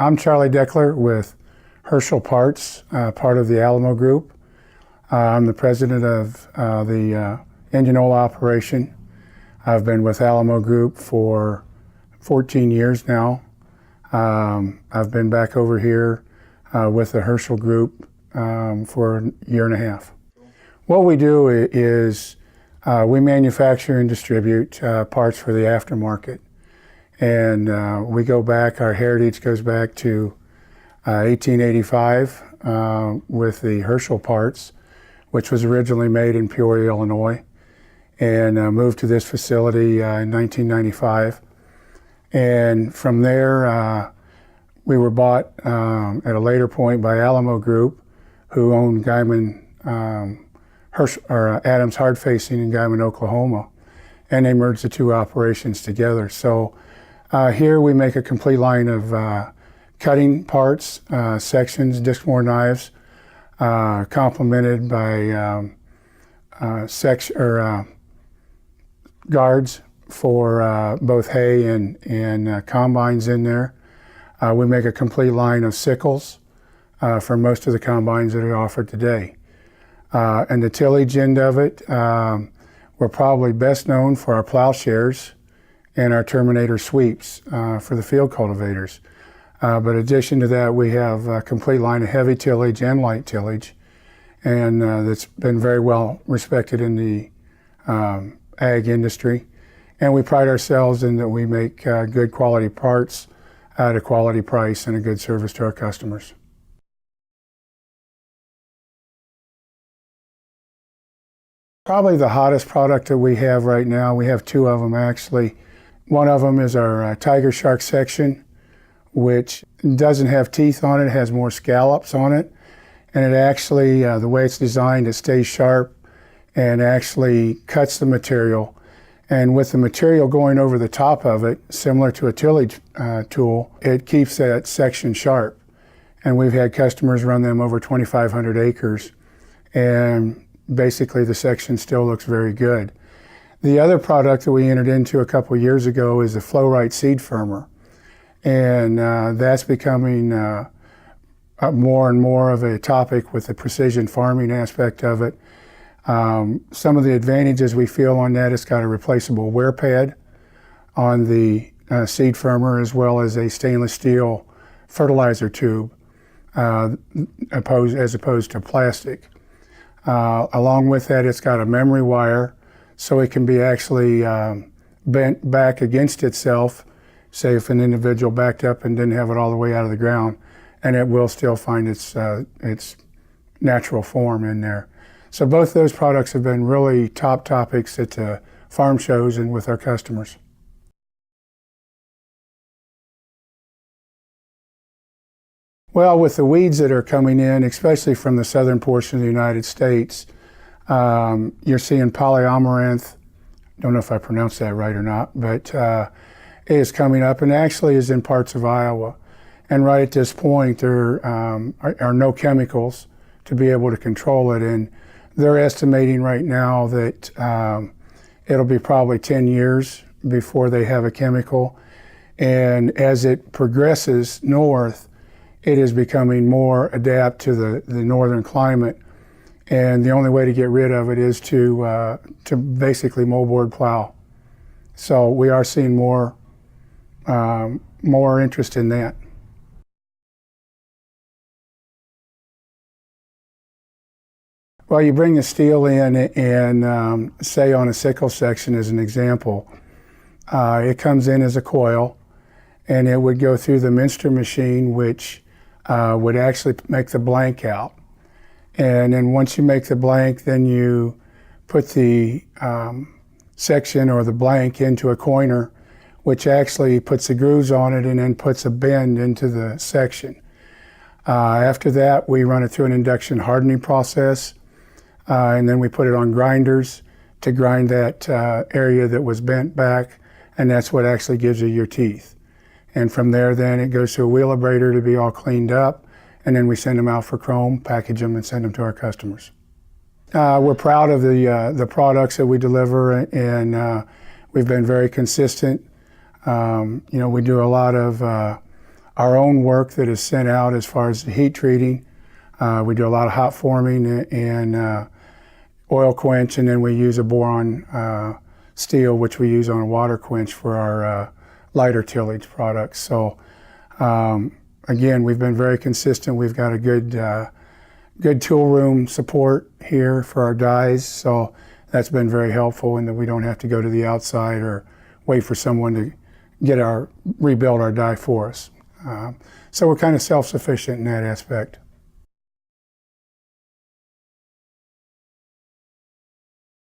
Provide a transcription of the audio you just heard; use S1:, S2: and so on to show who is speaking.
S1: I'm Charlie Deckler with Herschel Parts, part of the Alamo Group. I'm the president of the engine oil operation. I've been with Alamo Group for 14 years now. I've been back over here with the Herschel Group for a year and a half. What we do is we manufacture and distribute parts for the aftermarket. And we go back, our heritage goes back to 1885 with the Herschel parts, which was originally made in Peoria, Illinois, and moved to this facility in 1995. And from there, we were bought at a later point by Alamo Group, who owned Guyman, Adams Hard Facing in Guyman, Oklahoma, and they merged the two operations together. So here we make a complete line of cutting parts, sections, disc bore knives, complemented by guards for both hay and combines in there. We make a complete line of sickles for most of the combines that are offered today. And the tillage end of it, we're probably best known for our plowshares and our Terminator sweeps for the field cultivators. But in addition to that, we have a complete line of heavy tillage and light tillage, and that's been very well respected in the ag industry. And we pride ourselves in that we make good quality parts at a quality price and a good service to our customers. Probably the hottest product that we have right now, we have two of them actually. One of them is our Tiger Shark section, which doesn't have teeth on it, has more scallops on it. And it actually, the way it's designed, it stays sharp and actually cuts the material. And with the material going over the top of it, similar to a tillage tool, it keeps that section sharp. And we've had customers run them over 2,500 acres, and basically the section still looks very good. The other product that we entered into a couple of years ago is the Flow-Right seed firmer. And that's becoming more and more of a topic with the precision farming aspect of it. Some of the advantages we feel on that, it's got a replaceable wear pad on the seed firmer, as well as a stainless steel fertilizer tube as opposed to plastic. Along with that, it's got a memory wire, so it can be actually bent back against itself, say if an individual backed up and didn't have it all the way out of the ground, and it will still find its natural form in there. So both those products have been really top topics at farm shows and with our customers. Well, with the weeds that are coming in, especially from the southern portion of the United States, you're seeing polyamaranth. Don't know if I pronounced that right or not, but it is coming up and actually is in parts of Iowa. And right at this point, there are no chemicals to be able to control it. And they're estimating right now that it'll be probably 10 years before they have a chemical. And as it progresses north, it is becoming more adapt to the northern climate. And the only way to get rid of it is to basically moldboard plow. So we are seeing more interest in that. Well, you bring the steel in and say on a sickle section as an example, it comes in as a coil and it would go through the minster machine, which would actually make the blank out. And then once you make the blank, then you put the section or the blank into a coiner, which actually puts the grooves on it and then puts a bend into the section. After that, we run it through an induction hardening process, and then we put it on grinders to grind that area that was bent back, and that's what actually gives you your teeth. And from there, then it goes to a wheel abrader to be all cleaned up, and then we send them out for chrome, package them, and send them to our customers. We're proud of the products that we deliver, and we've been very consistent. We do a lot of our own work that is sent out as far as the heat treating. We do a lot of hot forming and oil quench, and then we use a boron steel, which we use on a water quench for our lighter tillage products. So again, we've been very consistent. We've got a good tool room support here for our dies, so that's been very helpful, in that we don't have to go to the outside or wait for someone to rebuild our die for us. So we're kind of self-sufficient in that aspect.